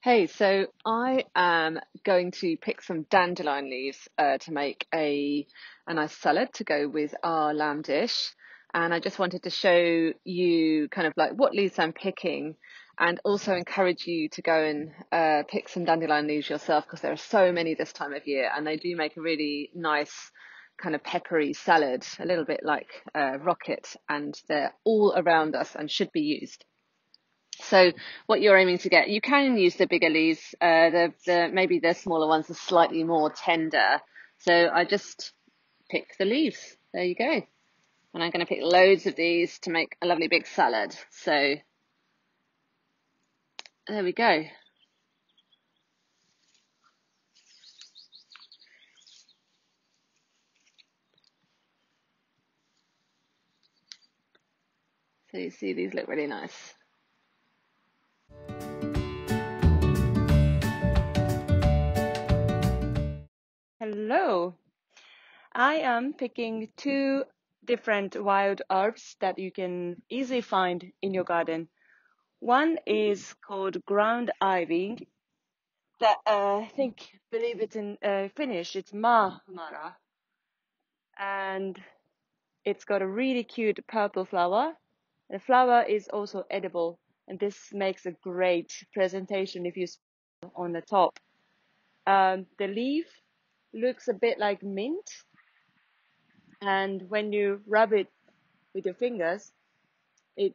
Hey, so I am going to pick some dandelion leaves to make a nice salad to go with our lamb dish. And I just wanted to show you kind of like what leaves I'm picking and also encourage you to go and pick some dandelion leaves yourself because there are so many this time of year and they do make a really nice kind of peppery salad, a little bit like rocket, and they're all around us and should be used. So what you're aiming to get, you can use the bigger leaves. The maybe the smaller ones are slightly more tender. So I just pick the leaves. There you go. And I'm going to pick loads of these to make a lovely big salad. So there we go. So you see these look really nice. Hello. I am picking two different wild herbs that you can easily find in your garden. One is called ground ivy. That I think, believe it's in Finnish, it's mara, and it's got a really cute purple flower. The flower is also edible, and this makes a great presentation if you on the top. The leaf looks a bit like mint, and when you rub it with your fingers, it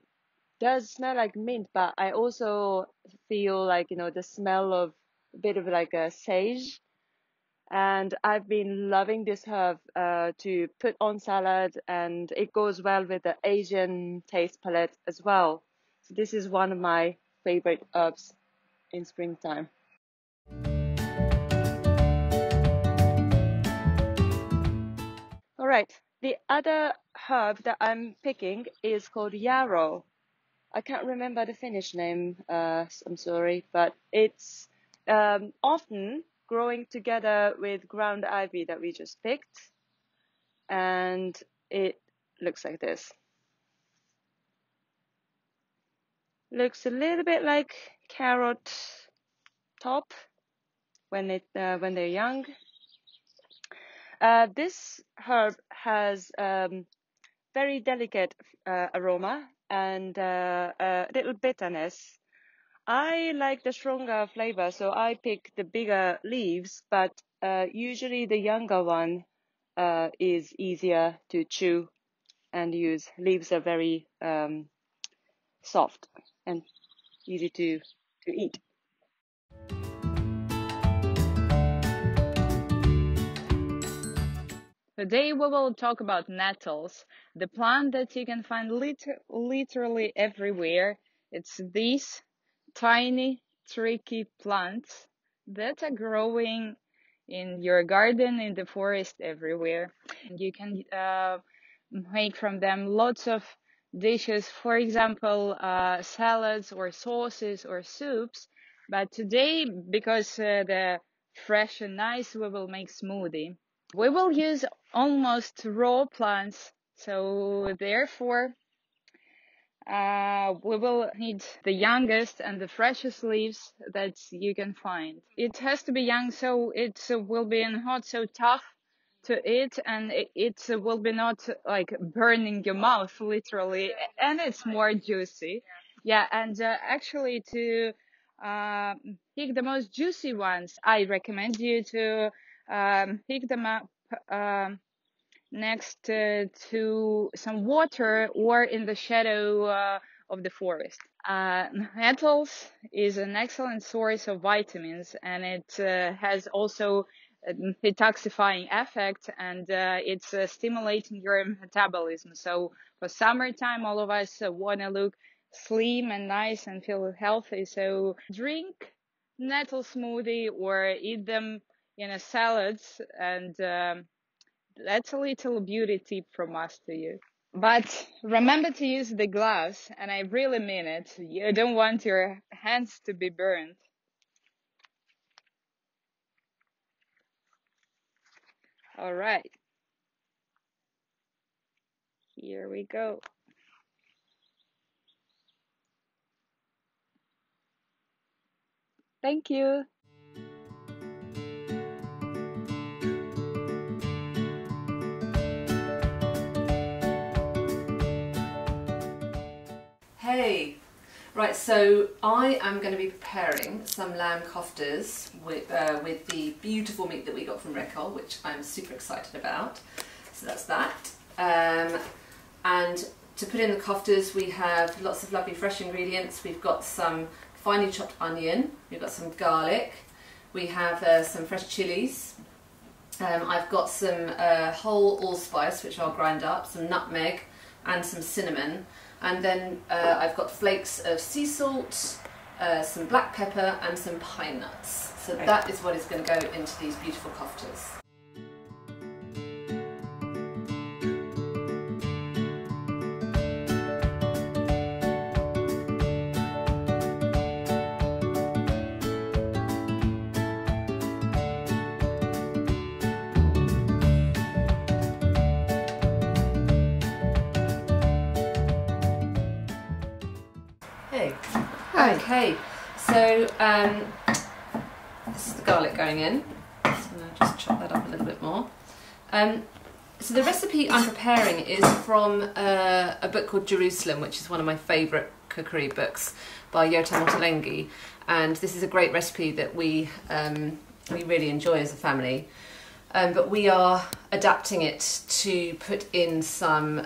does smell like mint, but I also feel like, the smell of a bit of like a sage. And I've been loving this herb to put on salad, and it goes well with the Asian taste palette as well. So this is one of my favorite herbs in springtime. All right, the other herb that I'm picking is called yarrow. I can't remember the Finnish name, I'm sorry, but it's often growing together with ground ivy that we just picked, and it looks like this. Looks a little bit like carrot top when they're young. This herb has very delicate aroma and a little bitterness. I like the stronger flavor, so I pick the bigger leaves, but usually the younger one is easier to chew and use. Leaves are very soft and easy to eat. Today we will talk about nettles, the plant that you can find literally everywhere. It's these tiny, tricky plants that are growing in your garden, in the forest, everywhere. You can make from them lots of dishes, for example, salads or sauces or soups. But today, because they're fresh and nice, we will make smoothie. We will use almost raw plants, so therefore we will need the youngest and the freshest leaves that you can find. It has to be young, so it will be not so tough to eat, and it will be not like burning your mouth literally, and it's more juicy. Yeah, and actually to pick the most juicy ones, I recommend you to pick them up next to some water or in the shadow of the forest. Nettles is an excellent source of vitamins, and it has also a detoxifying effect, and it's stimulating your metabolism. So for summertime, all of us want to look slim and nice and feel healthy. So drink nettle smoothie or eat them in a salads, and that's a little beauty tip from us to you. But remember to use the gloves, and I really mean it. You don't want your hands to be burned. All right, here we go. Thank you. Hey, right, so I am going to be preparing some lamb koftas with the beautiful meat that we got from REKO, which I'm super excited about. So that's that. And to put in the koftas, we have lots of lovely fresh ingredients. We've got some finely chopped onion, we've got some garlic, we have some fresh chilies. I've got some whole allspice, which I'll grind up, some nutmeg and some cinnamon. And then I've got flakes of sea salt, some black pepper and some pine nuts. So that is what is going to go into these beautiful koftas. Hey. Hi. Okay, so this is the garlic going in. So I'll just chop that up a little bit more. So the recipe I'm preparing is from a book called Jerusalem, which is one of my favourite cookery books by Yotam Ottolenghi, and this is a great recipe that we really enjoy as a family. But we are adapting it to put in some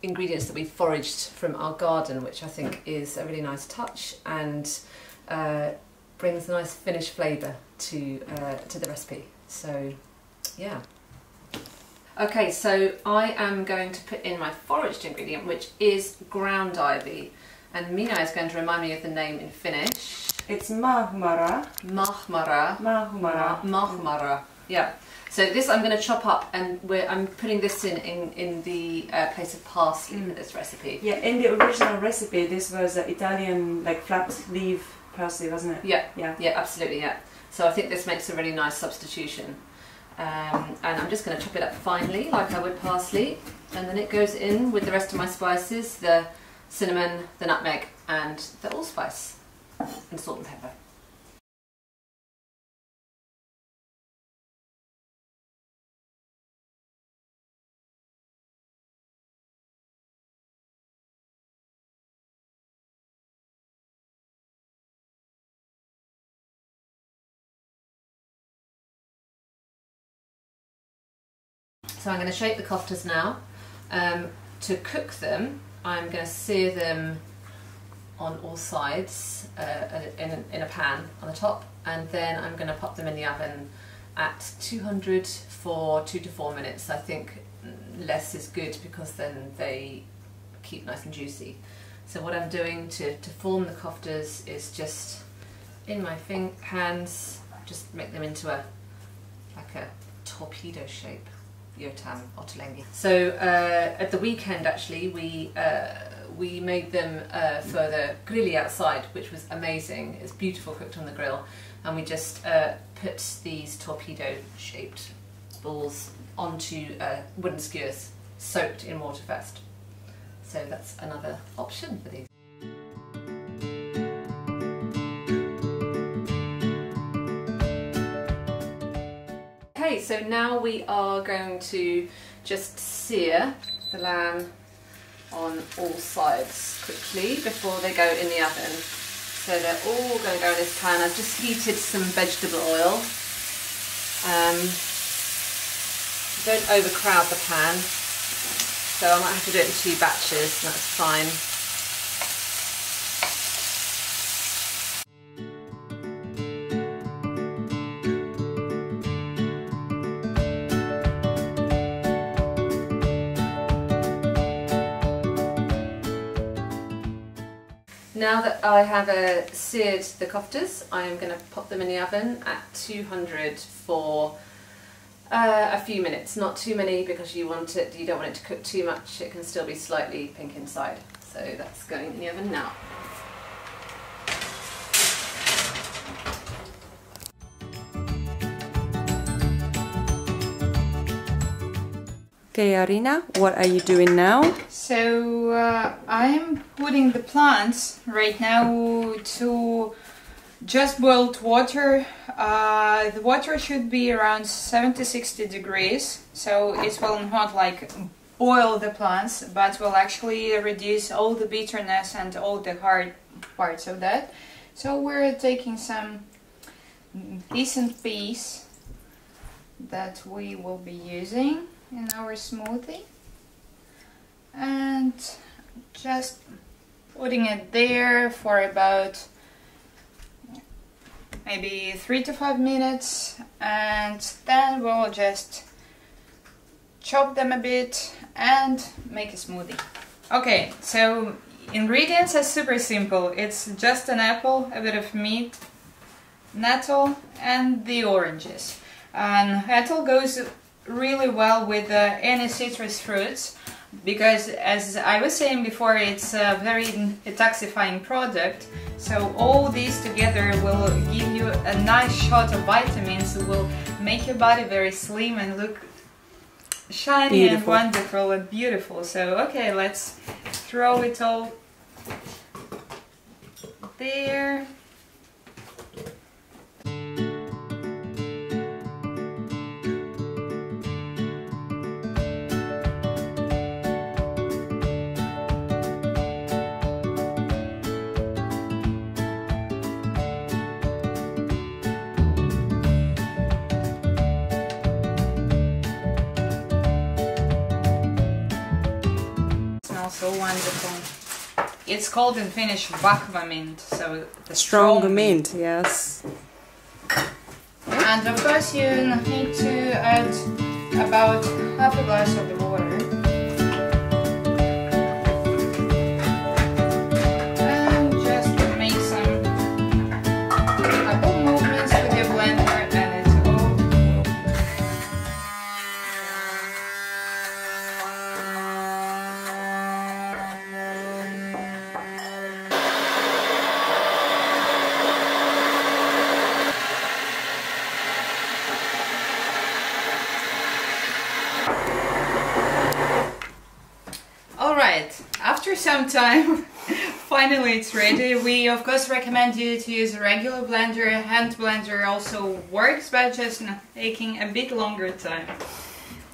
ingredients that we foraged from our garden, which I think is a really nice touch and brings a nice Finnish flavour to the recipe. So yeah. Okay, so I am going to put in my foraged ingredient, which is ground ivy, and Minae is going to remind me of the name in Finnish. It's mahmara. Mahmara. Mahmara. Mahmara. Yeah. So this I'm going to chop up, and I'm putting this in the place of parsley for this recipe. Yeah, in the original recipe, this was Italian, like flat leaf parsley, wasn't it? Yeah, yeah, yeah, absolutely, yeah. So I think this makes a really nice substitution. And I'm just going to chop it up finely, like I would parsley, and then it goes in with the rest of my spices, the cinnamon, the nutmeg, and the allspice, and salt and pepper. So I'm going to shape the koftas now. To cook them, I'm going to sear them on all sides in a pan on the top, and then I'm going to pop them in the oven at 200 for 2 to 4 minutes. I think less is good because then they keep nice and juicy. So what I'm doing to form the koftas is just in my hands, just make them into like a torpedo shape. Yotam Ottolenghi. So at the weekend, actually, we made them for the grilli outside, which was amazing. It's beautiful cooked on the grill, and we just put these torpedo-shaped balls onto wooden skewers soaked in water first. So that's another option for these. Okay, so now we are going to just sear the lamb on all sides quickly before they go in the oven. So they're all going to go in this pan. I've just heated some vegetable oil. Don't overcrowd the pan, so I might have to do it in 2 batches, and that's fine. Now that I have seared the koftas, I am going to pop them in the oven at 200 for a few minutes. Not too many, because you don't want it to cook too much. It can still be slightly pink inside. So that's going in the oven now. Okay, Arina, what are you doing now? So I'm putting the plants right now to just boiled water. The water should be around 70-60 degrees, so it will not like boil the plants, but will actually reduce all the bitterness and all the hard parts of that. So we're taking some decent peas that we will be using in our smoothie and just putting it there for about maybe 3 to 5 minutes, and then we'll just chop them a bit and make a smoothie. Okay, so ingredients are super simple. It's just an apple, a bit of meat, nettle and the oranges. And nettle goes really well with any citrus fruits because, as I was saying before, it's a very detoxifying product. So all these together will give you a nice shot of vitamins. It will make your body very slim and look shiny and wonderful and beautiful. So okay, let's throw it all there. So wonderful. It's called in Finnish vahva mint, so the strong mint. Yes. And of course you need to add about half a glass of the water. And just make some couple movements with your blender and it all will. Alright, after some time, finally it's ready. We of course recommend you to use a regular blender. Hand blender also works, but just taking a bit longer time.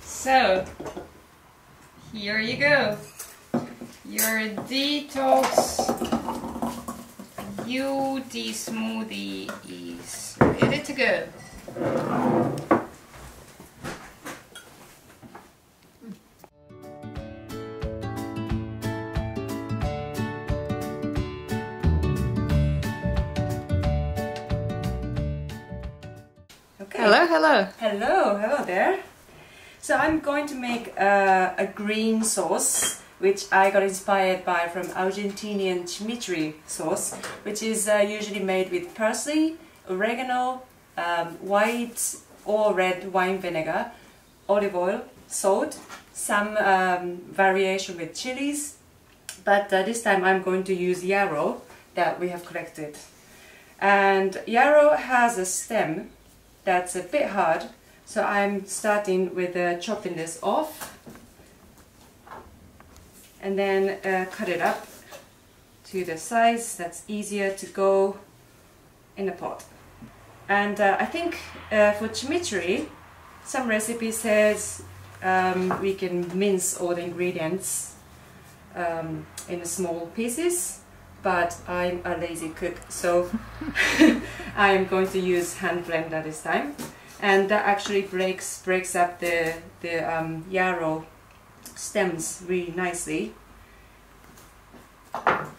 So, here you go. Your detox beauty smoothie is ready to go. Okay. Hello, hello. Hello there. So I'm going to make a green sauce, which I got inspired by from Argentinian chimichurri sauce, which is usually made with parsley, oregano, white or red wine vinegar, olive oil, salt, some variation with chilies, but this time I'm going to use yarrow that we have collected. And yarrow has a stem that's a bit hard, so I'm starting with chopping this off and then cut it up to the size that's easier to go in a pot. And I think for chimichurri, some recipe says we can mince all the ingredients in small pieces, but I'm a lazy cook, so I'm going to use hand blender this time, and that actually breaks up the yarrow stems really nicely.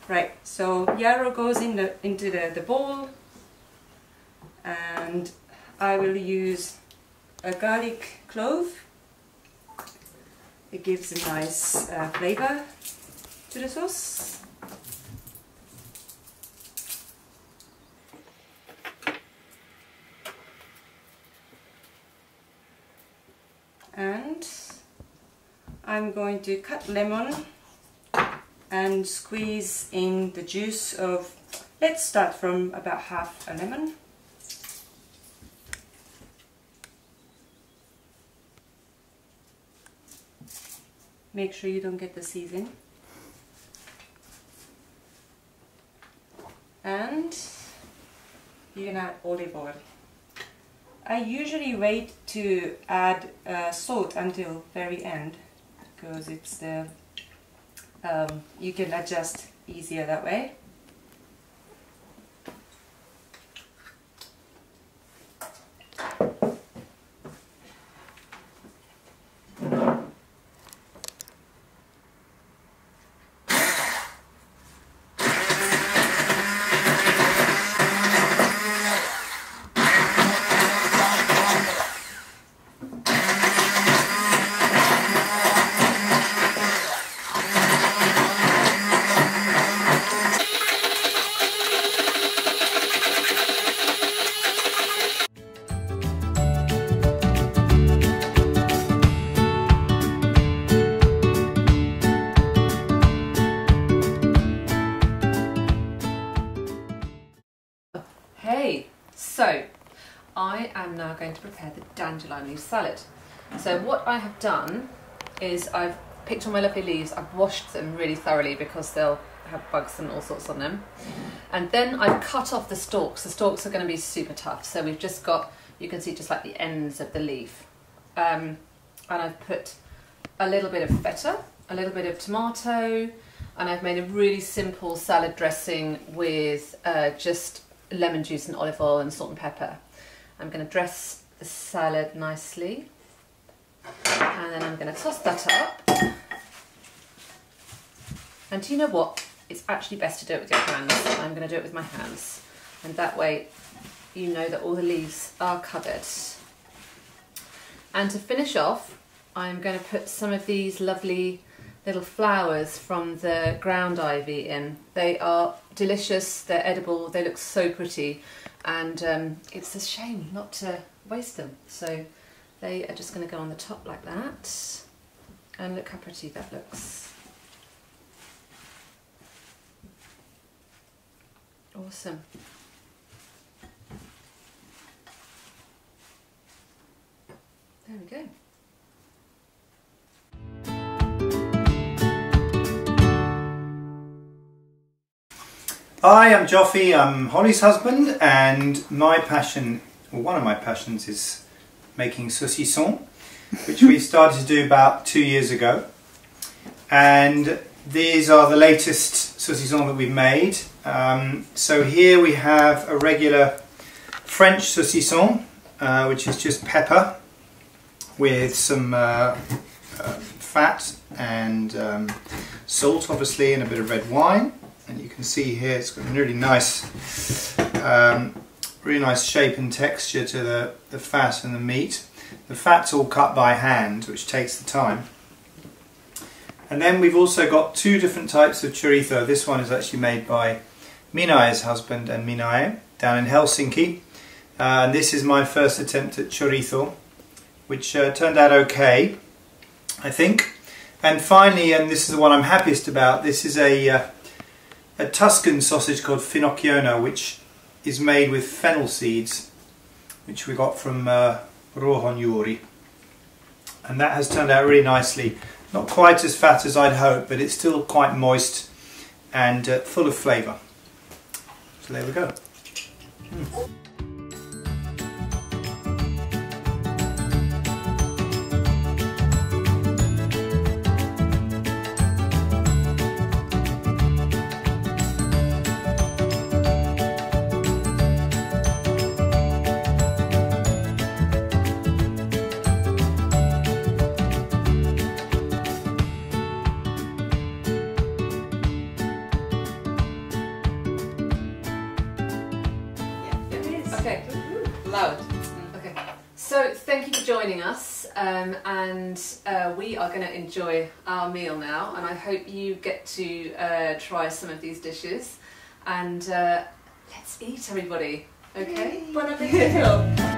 Right, so yarrow goes into the bowl, and I will use a garlic clove. It gives a nice flavor to the sauce. And I'm going to cut lemon and squeeze in the juice of, let's start from about half a lemon. Make sure you don't get the seeds in. And you can add olive oil. I usually wait to add salt until very end because it's the you can adjust easier that way. Hey, so I am now going to prepare the dandelion leaf salad. So what I have done is I've picked all my lovely leaves, I've washed them really thoroughly because they'll have bugs and all sorts on them. And then I've cut off the stalks. The stalks are going to be super tough. So we've just got, you can see just like the ends of the leaf. And I've put a little bit of feta, a little bit of tomato, and I've made a really simple salad dressing with just lemon juice and olive oil and salt and pepper. I'm going to dress the salad nicely and then I'm going to toss that up. And do you know what? It's actually best to do it with your hands. I'm going to do it with my hands, and that way you know that all the leaves are covered. And to finish off, I'm going to put some of these lovely little flowers from the ground ivy in. They are delicious, they're edible, they look so pretty, and it's a shame not to waste them. So they are just going to go on the top like that, and look how pretty that looks. Awesome. There we go. Hi, I'm Joffy, I'm Holly's husband, and my passion, or one of my passions, is making saucisson, which we started to do about 2 years ago. And these are the latest saucisson that we've made. So here we have a regular French saucisson, which is just pepper with some fat and salt, obviously, and a bit of red wine. And you can see here it's got a really nice shape and texture to the fat and the meat. The fat's all cut by hand, which takes the time. And then we've also got two different types of chorizo. This one is actually made by Minae's husband and Minae down in Helsinki. And this is my first attempt at chorizo, which turned out okay, I think. And finally, and this is the one I'm happiest about, this is a Tuscan sausage called finocchione, which is made with fennel seeds, which we got from Rohonjuuri. And that has turned out really nicely. Not quite as fat as I'd hoped, but it's still quite moist and full of flavour. So there we go. Okay, loud. Okay, so thank you for joining us, and we are going to enjoy our meal now, and I hope you get to try some of these dishes, and let's eat, everybody. Okay, bon appétit.